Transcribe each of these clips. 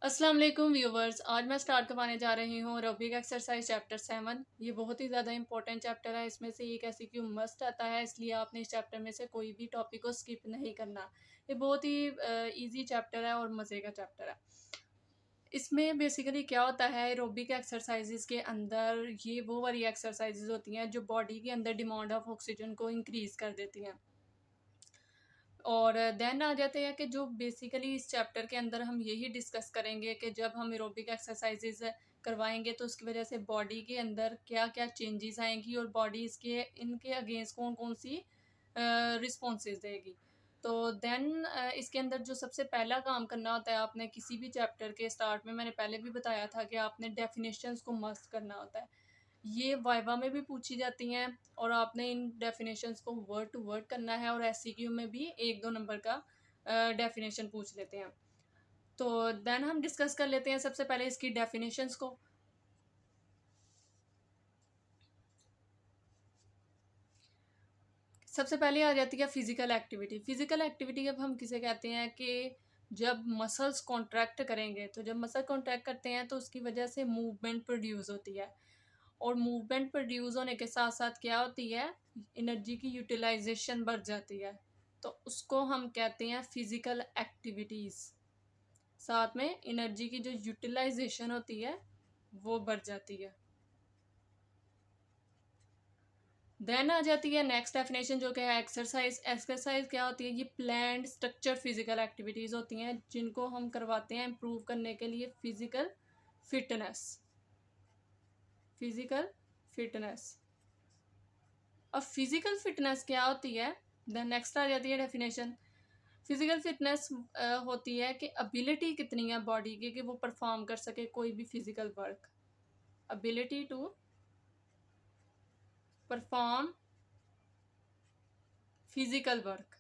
अस्सलाम वालेकुम व्यूवर्स। आज मैं स्टार्ट करवाने जा रही हूँ एरोबिक एक्सरसाइज चैप्टर 7। ये बहुत ही ज़्यादा इंपॉर्टेंट चैप्टर है। इसमें से एक ऐसी क्यों मस्ट आता है, इसलिए आपने इस चैप्टर में से कोई भी टॉपिक को स्किप नहीं करना। ये बहुत ही इजी चैप्टर है और मज़े का चैप्टर है। इसमें बेसिकली क्या होता है, एरोबिक एक्सरसाइजेज के अंदर ये वो वाली एक्सरसाइजेज होती हैं जो बॉडी के अंदर डिमांड ऑफ ऑक्सीजन को इंक्रीज़ कर देती हैं। और देन आ जाते हैं कि जो बेसिकली इस चैप्टर के अंदर हम यही डिस्कस करेंगे कि जब हम एरोबिक एक्सरसाइजेज करवाएंगे तो उसकी वजह से बॉडी के अंदर क्या क्या चेंजेस आएंगी और बॉडी इसके इनके अगेंस्ट कौन कौन सी रिस्पॉन्सेज देगी। तो देन इसके अंदर जो सबसे पहला काम करना होता है, आपने किसी भी चैप्टर के स्टार्ट में मैंने पहले भी बताया था कि आपने डेफिनेशंस को मस्ट करना होता है। ये वाइवा में भी पूछी जाती हैं और आपने इन डेफिनेशंस को वर्ड टू वर्ड करना है और एससीक्यू में भी 1-2 नंबर का डेफिनेशन पूछ लेते हैं। तो देन हम डिस्कस कर लेते हैं सबसे पहले इसकी डेफिनेशंस को। सबसे पहले आ जाती है फिजिकल एक्टिविटी। फिजिकल एक्टिविटी जब हम किसे कहते हैं कि जब मसल्स कॉन्ट्रैक्ट करेंगे, तो जब मसल कॉन्ट्रैक्ट करते हैं तो उसकी वजह से मूवमेंट प्रोड्यूस होती है और मूवमेंट प्रोड्यूस होने के साथ साथ क्या होती है, एनर्जी की यूटिलाइजेशन बढ़ जाती है। तो उसको हम कहते हैं फिजिकल एक्टिविटीज़। साथ में एनर्जी की जो यूटिलाइजेशन होती है वो बढ़ जाती है। देन आ जाती है नेक्स्ट डेफिनेशन जो कि है एक्सरसाइज। एक्सरसाइज क्या होती है, ये प्लान्ड स्ट्रक्चर फिजिकल एक्टिविटीज़ होती हैं जिनको हम करवाते हैं इम्प्रूव करने के लिए फिजिकल फिटनेस। Physical fitness. अब फिजिकल फिटनेस क्या होती है, देन नेक्स्ट आ जाती है डेफिनेशन। फिजिकल फिटनेस होती है कि एबिलिटी कितनी है बॉडी की कि वो परफॉर्म कर सके कोई भी physical work. Ability to perform physical work.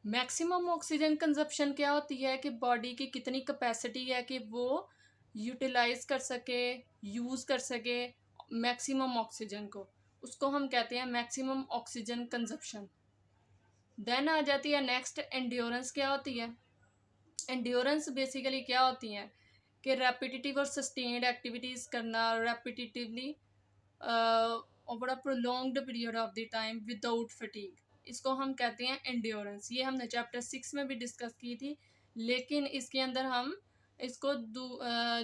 Maximum oxygen consumption क्या होती है कि बॉडी की कितनी कैपेसिटी है कि वो यूटिलाइज कर सके, यूज़ कर सके मैक्सिमम ऑक्सीजन को, उसको हम कहते हैं मैक्सिमम ऑक्सीजन कंजप्शन। देन आ जाती है नेक्स्ट एंड्योरेंस। क्या होती है एंड्योरेंस, बेसिकली क्या होती हैं कि रेपिटेटिव और सस्टेन्ड एक्टिविटीज़ करना repetitively over a prolonged period of the time without fatigue, इसको हम कहते हैं एंड्योरेंस। ये हमने चैप्टर 6 में भी डिस्कस की थी, लेकिन इसके अंदर हम इसको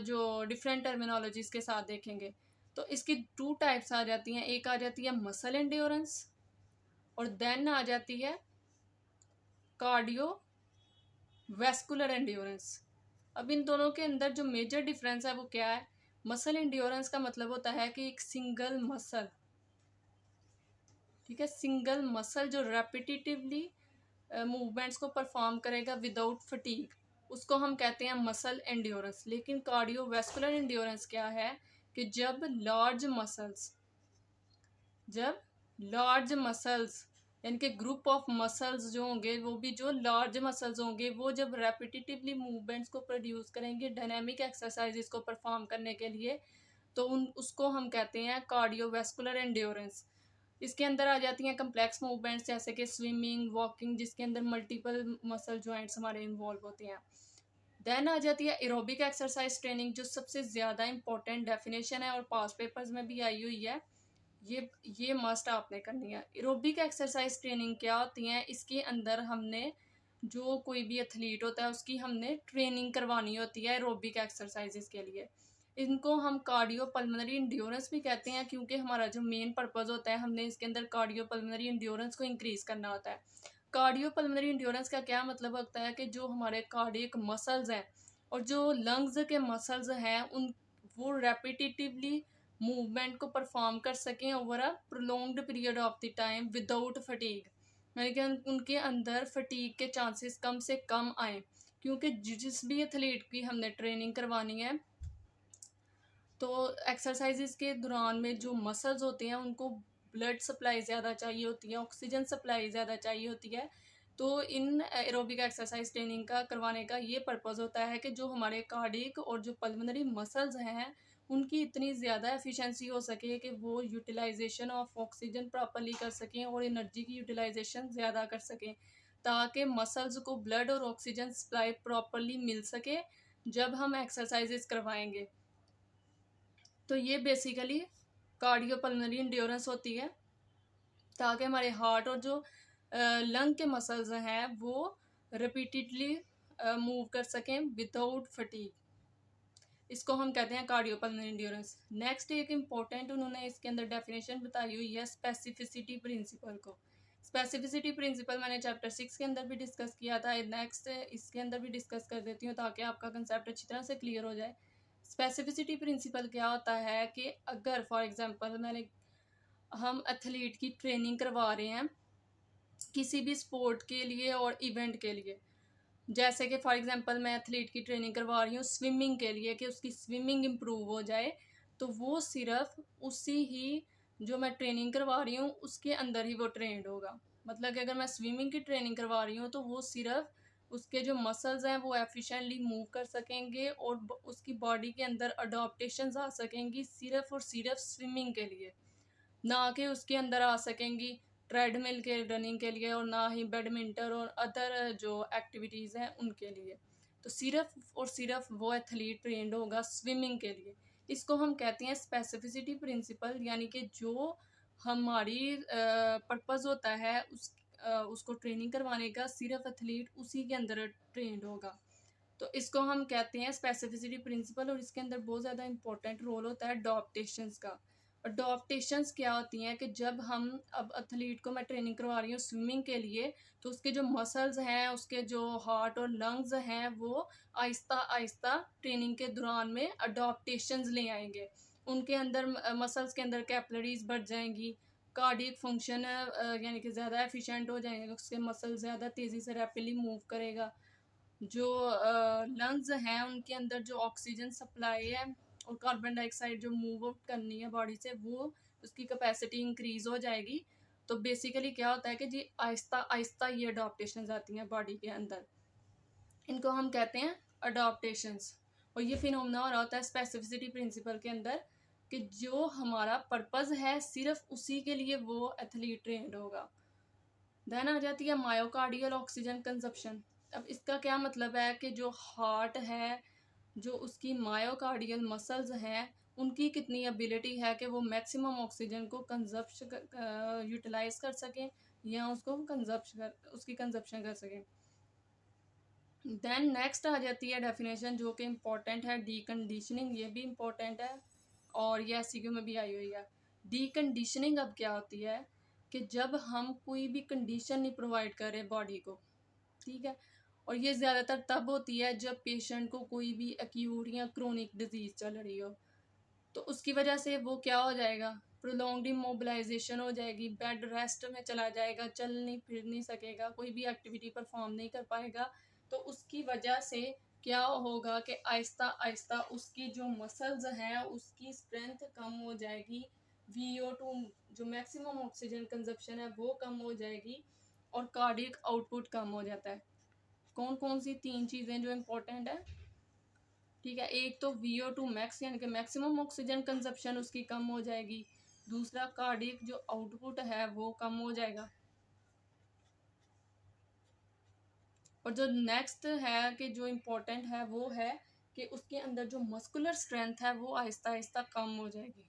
जो डिफरेंट टर्मिनोलॉजीज के साथ देखेंगे। तो इसकी 2 टाइप्स आ जाती हैं, एक आ जाती है मसल एंड्योरेंस और देन आ जाती है कार्डियो वेस्कुलर एंड्योरेंस। अब इन दोनों के अंदर जो मेजर डिफरेंस है वो क्या है, मसल एंड्योरेंस का मतलब होता है कि एक सिंगल मसल, ठीक है, सिंगल मसल जो रेपिटेटिवली मूवमेंट्स को परफॉर्म करेगा विदाउट फटीग, उसको हम कहते हैं मसल एंड्योरेंस। लेकिन कार्डियोवैस्कुलर एंड्योरेंस क्या है कि जब लार्ज मसल्स यानी कि ग्रुप ऑफ मसल्स जो होंगे, वो भी जो लार्ज मसल्स होंगे, वो जब रेपिटेटिवली मूवमेंट्स को प्रोड्यूस करेंगे डायनामिक एक्सरसाइजेस को परफॉर्म करने के लिए, तो उसको हम कहते हैं कार्डियोवैस्कुलर एंड्योरेंस। इसके अंदर आ जाती हैं कम्प्लेक्स मूवमेंट्स जैसे कि स्विमिंग, वॉकिंग, जिसके अंदर मल्टीपल मसल जॉइंट्स हमारे इन्वॉल्व होते हैं। देन आ जाती है एरोबिक एक्सरसाइज ट्रेनिंग, जो सबसे ज़्यादा इंपॉर्टेंट डेफिनेशन है और पास पेपर्स में भी आई हुई है। ये मस्ट आपने करनी है। एरोबिक एक्सरसाइज ट्रेनिंग क्या होती है, इसके अंदर हमने जो कोई भी एथलीट होता है उसकी हमने ट्रेनिंग करवानी होती है एरोबिक एक्सरसाइजेस के लिए। इनको हम कार्डियो पल्मोनरी इंड्योरेंस भी कहते हैं, क्योंकि हमारा जो मेन पर्पज़ होता है, हमने इसके अंदर कार्डियो पल्मोनरी इंड्योरेंस को इंक्रीज़ करना होता है। कार्डियो पल्मोनरी इंड्योरेंस का क्या मतलब होता है कि जो हमारे कार्डियक मसल्स हैं और जो लंग्स के मसल्स हैं उन वो रेपिटेटिवली मूवमेंट को परफॉर्म कर सकें over a prolonged period of the time without fatigue, यानी कि उनके अंदर फटीग के चांसेस कम से कम आए। क्योंकि जिस भी एथलीट की हमने ट्रेनिंग करवानी है, तो एक्सरसाइजेस के दौरान में जो मसल्स होते हैं उनको ब्लड सप्लाई ज़्यादा चाहिए होती है, ऑक्सीजन सप्लाई ज़्यादा चाहिए होती है। तो इन एरोबिक एक्सरसाइज ट्रेनिंग का करवाने का ये पर्पज़ होता है कि जो हमारे कार्डियक और जो पल्मोनरी मसल्स हैं उनकी इतनी ज़्यादा एफिशिएंसी हो सके कि वो यूटिलाइजेशन ऑफ ऑक्सीजन प्रॉपरली कर सकें और एनर्जी की यूटिलाइजेशन ज़्यादा कर सकें। ताकि मसल्स को ब्लड और ऑक्सीजन सप्लाई प्रॉपरली मिल सके जब हम एक्सरसाइजेस करवाएंगे। तो ये बेसिकली कार्डियोपल्मोनरी इंड्योरेंस होती है, ताकि हमारे हार्ट और जो लंग के मसल्स हैं वो रिपीटेडली मूव कर सकें विदाउट फटीग। इसको हम कहते हैं कार्डियोपल्मोनरी इंड्योरेंस। नेक्स्ट एक इम्पोर्टेंट उन्होंने इसके अंदर डेफिनेशन बताई हुई है स्पेसिफिसिटी प्रिंसिपल को। स्पेसिफिसिटी प्रिंसिपल मैंने चैप्टर 6 के अंदर भी डिस्कस किया था, नेक्स्ट इसके अंदर भी डिस्कस कर देती हूँ ताकि आपका कंसेप्ट अच्छी तरह से क्लियर हो जाए। स्पेसिफिसिटी प्रिंसिपल क्या होता है कि अगर फॉर एग्जांपल हम एथलीट की ट्रेनिंग करवा रहे हैं किसी भी स्पोर्ट के लिए और इवेंट के लिए, जैसे कि फॉर एग्जांपल मैं एथलीट की ट्रेनिंग करवा रही हूँ स्विमिंग के लिए कि उसकी स्विमिंग इम्प्रूव हो जाए, तो वो सिर्फ उसी ही जो मैं ट्रेनिंग करवा रही हूँ उसके अंदर ही वो ट्रेंड होगा। मतलब कि अगर मैं स्विमिंग की ट्रेनिंग करवा रही हूँ तो वो सिर्फ उसके जो मसल्स हैं वो एफिशिएंटली मूव कर सकेंगे और उसकी बॉडी के अंदर अडॉप्टेशंस आ सकेंगी सिर्फ और सिर्फ स्विमिंग के लिए, ना कि उसके अंदर आ सकेंगी ट्रेडमिल के रनिंग के लिए और ना ही बैडमिंटन और अदर जो एक्टिविटीज़ हैं उनके लिए। तो सिर्फ और सिर्फ वो एथलीट ट्रेंड होगा स्विमिंग के लिए। इसको हम कहते हैं स्पेसिफिसिटी प्रिंसिपल, यानी कि जो हमारी पर्पस होता है उसको ट्रेनिंग करवाने का, सिर्फ एथलीट उसी के अंदर ट्रेंड होगा। तो इसको हम कहते हैं स्पेसिफिसिटी प्रिंसिपल, और इसके अंदर बहुत ज़्यादा इंपॉर्टेंट रोल होता है अडॉप्टेशंस का। अडॉप्टेशंस क्या होती हैं कि जब हम अब एथलीट को मैं ट्रेनिंग करवा रही हूँ स्विमिंग के लिए, तो उसके जो मसल्स हैं, उसके जो हार्ट और लंग्स हैं, वो आहिस्ता आहिस्ता ट्रेनिंग के दौरान में अडॉप्टेशंस ले आएंगे। उनके अंदर मसल्स के अंदर कैपिलरीज बढ़ जाएंगी, कार्डियक फंक्शन यानी कि ज़्यादा एफिशिएंट हो जाएंगे, उसके मसल ज़्यादा तेज़ी से रैपिडली मूव करेगा। जो लंग्स हैं उनके अंदर जो ऑक्सीजन सप्लाई है और कार्बन डाइऑक्साइड जो मूव आउट करनी है बॉडी से, वो उसकी कैपेसिटी इंक्रीज हो जाएगी। तो बेसिकली क्या होता है कि जी आहिस्ता आहिस्ता ये अडॉप्टेशंस आती हैं बॉडी के अंदर, इनको हम कहते हैं अडॉप्टेशंस। और ये फिनोमेना हो रहा होता है स्पेसिफिसिटी प्रिंसिपल के अंदर कि जो हमारा पर्पस है सिर्फ उसी के लिए वो एथलीट ट्रेंड होगा। देन आ जाती है मायोकार्डियल ऑक्सीजन कंजप्शन। अब इसका क्या मतलब है कि जो हार्ट है, जो उसकी मायोकार्डियल मसल्स हैं, उनकी कितनी एबिलिटी है कि वो मैक्सिमम ऑक्सीजन को यूटिलाइज कर सकें या उसको उसकी कंजप्शन कर सकें। देन नेक्स्ट आ जाती है डेफिनेशन जो कि इम्पोर्टेंट है, डीकंडीशनिंग। ये भी इम्पोर्टेंट है और ये एससीक्यू में भी आई हुई है। डीकंडीशनिंग अब क्या होती है कि जब हम कोई भी कंडीशन नहीं प्रोवाइड कर रहे बॉडी को, ठीक है, और ये ज़्यादातर तब होती है जब पेशेंट को कोई भी एक्यूट या क्रोनिक डिजीज़ चल रही हो, तो उसकी वजह से वो क्या हो जाएगा, प्रोलॉन्ग्ड इमोबिलाइजेशन हो जाएगी, बेड रेस्ट में चला जाएगा, चल नहीं फिर नहीं सकेगा, कोई भी एक्टिविटी परफॉर्म नहीं कर पाएगा। तो उसकी वजह से क्या होगा कि आहिस्ता आहिस्ता उसकी जो मसल्स हैं उसकी स्ट्रेंथ कम हो जाएगी, VO2 जो मैक्सिमम ऑक्सीजन कंजप्शन है वो कम हो जाएगी और कार्डियक आउटपुट कम हो जाता है। कौन कौन सी 3 चीज़ें जो इम्पोर्टेंट है, ठीक है, एक तो VO2 मैक्स यानी कि मैक्सिमम ऑक्सीजन कंजप्शन उसकी कम हो जाएगी, दूसरा कार्डियक जो आउटपुट है वो कम हो जाएगा, और जो नेक्स्ट है कि जो इम्पोर्टेंट है वो है कि उसके अंदर जो मस्कुलर स्ट्रेंथ है वो आहिस्ता आहिस्ता कम हो जाएगी।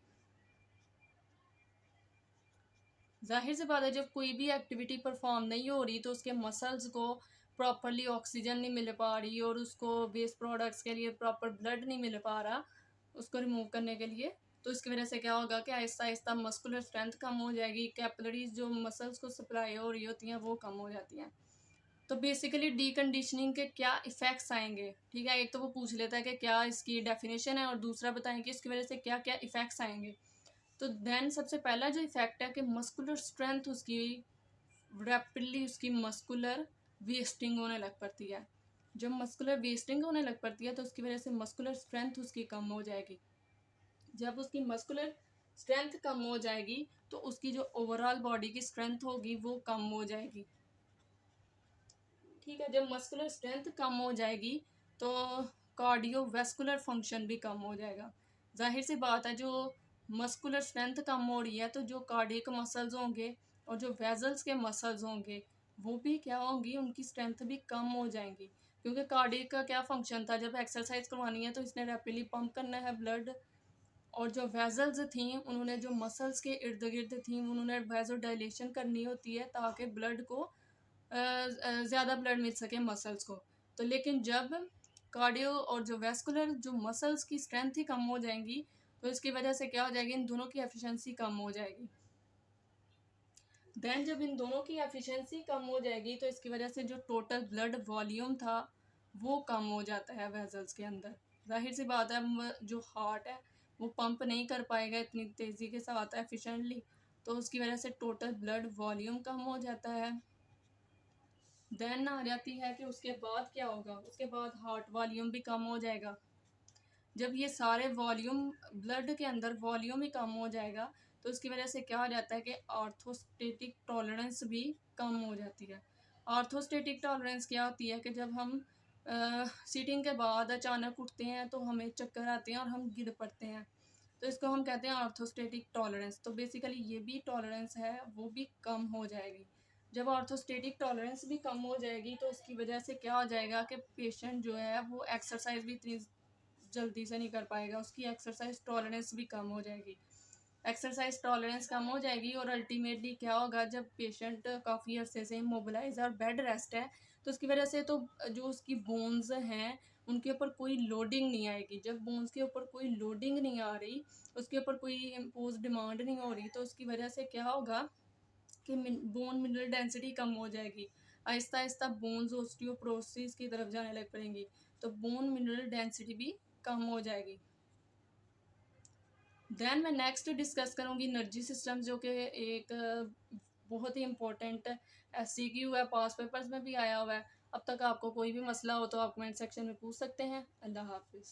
जाहिर सी बात है जब कोई भी एक्टिविटी परफॉर्म नहीं हो रही तो उसके मसल्स को प्रॉपरली ऑक्सीजन नहीं मिल पा रही और उसको वेस्ट प्रोडक्ट्स के लिए प्रॉपर ब्लड नहीं मिल पा रहा उसको रिमूव करने के लिए, तो इसकी वजह से क्या होगा कि आहिस्ता आहिस्ता मस्कुलर स्ट्रेंथ कम हो जाएगी, कैपिलरीज जो मसल्स को सप्लाई हो रही होती हैं वो कम हो जाती हैं। तो बेसिकली डीकंडीशनिंग के क्या इफ़ेक्ट्स आएंगे, ठीक है, एक तो वो पूछ लेता है कि क्या इसकी डेफिनेशन है और दूसरा बताएं कि इसकी वजह से क्या क्या इफ़ेक्ट्स आएंगे। तो देन सबसे पहला जो इफ़ेक्ट है कि मस्कुलर स्ट्रेंथ उसकी रैपिडली उसकी मस्कुलर वेस्टिंग होने लग पड़ती है। जब मस्कुलर वेस्टिंग होने लग पड़ती है तो उसकी वजह से मस्कुलर स्ट्रेंथ उसकी कम हो जाएगी। जब उसकी मस्कुलर स्ट्रेंथ कम हो जाएगी तो उसकी जो ओवरऑल बॉडी की स्ट्रेंथ होगी वो कम हो जाएगी, ठीक है। जब मस्कुलर स्ट्रेंथ कम हो जाएगी तो कार्डियोवैस्कुलर फंक्शन भी कम हो जाएगा। जाहिर सी बात है जो मस्कुलर स्ट्रेंथ कम हो रही है तो जो कार्डियक मसल्स होंगे और जो वेजल्स के मसल्स होंगे वो भी क्या होंगी, उनकी स्ट्रेंथ भी कम हो जाएंगी। क्योंकि कार्डियक का क्या फंक्शन था, जब एक्सरसाइज करवानी है तो इसने रैपिडली पंप करना है ब्लड, और जो वेजल्स थी उन्होंने जो मसल्स के इर्द गिर्द थी उन्होंने वेजो डायलेशन करनी होती है ताकि ब्लड को ज़्यादा ब्लड मिल सके मसल्स को। तो लेकिन जब कार्डियो और जो वेस्कुलर जो मसल्स की स्ट्रेंथ ही कम हो जाएंगी, तो इसकी वजह से क्या हो जाएगी, इन दोनों की एफिशिएंसी कम हो जाएगी। देन जब इन दोनों की एफिशिएंसी कम हो जाएगी तो इसकी वजह से जो टोटल ब्लड वॉल्यूम था वो कम हो जाता है वेजल्स के अंदर। जाहिर सी बात है, जो हार्ट है वो पंप नहीं कर पाएगा इतनी तेज़ी के साथ एफिशिएंटली, तो उसकी वजह से टोटल ब्लड वॉल्यूम कम हो जाता है। देन आ जाती है कि उसके बाद क्या होगा, उसके बाद हार्ट वॉल्यूम भी कम हो जाएगा। जब ये सारे वॉल्यूम ब्लड के अंदर वॉल्यूम ही कम हो जाएगा तो उसकी वजह से क्या हो जाता है कि आर्थोस्टेटिक टॉलरेंस भी कम हो जाती है। आर्थोस्टेटिक टॉलरेंस क्या होती है कि जब हम सीटिंग के बाद अचानक उठते हैं तो हमें चक्कर आते हैं और हम गिर पड़ते हैं, तो इसको हम कहते हैं आर्थोस्टेटिक टॉलरेंस। तो बेसिकली ये भी टॉलरेंस है वो भी कम हो जाएगी। जब आर्थोस्टेटिक टॉलरेंस भी कम हो जाएगी तो उसकी वजह से क्या हो जाएगा कि पेशेंट जो है वो एक्सरसाइज भी इतनी जल्दी से नहीं कर पाएगा, उसकी एक्सरसाइज टॉलरेंस भी कम हो जाएगी। एक्सरसाइज टॉलरेंस कम हो जाएगी और अल्टीमेटली क्या होगा, जब पेशेंट काफ़ी अरसे से इमोबिलाइज और बेड रेस्ट है तो उसकी वजह से तो जो उसकी बोन्स हैं उनके ऊपर कोई लोडिंग नहीं आएगी। जब बोन्स के ऊपर कोई लोडिंग नहीं आ रही, उसके ऊपर कोई इम्पोज डिमांड नहीं हो रही, तो उसकी वजह से क्या होगा कि बोन मिनरल डेंसिटी कम हो जाएगी। आहिस्ता आहिस्ता बोन्स ऑस्टियोप्रोसिस की तरफ जाने लग पड़ेंगी, तो बोन मिनरल डेंसिटी भी कम हो जाएगी। देन मैं नेक्स्ट डिस्कस करूँगी एनर्जी सिस्टम, जो कि एक बहुत ही इम्पोर्टेंट SCQ है, पास पेपर्स में भी आया हुआ है। अब तक आपको कोई भी मसला हो तो आप कमेंट सेक्शन में पूछ सकते हैं। अल्लाह हाफिज़।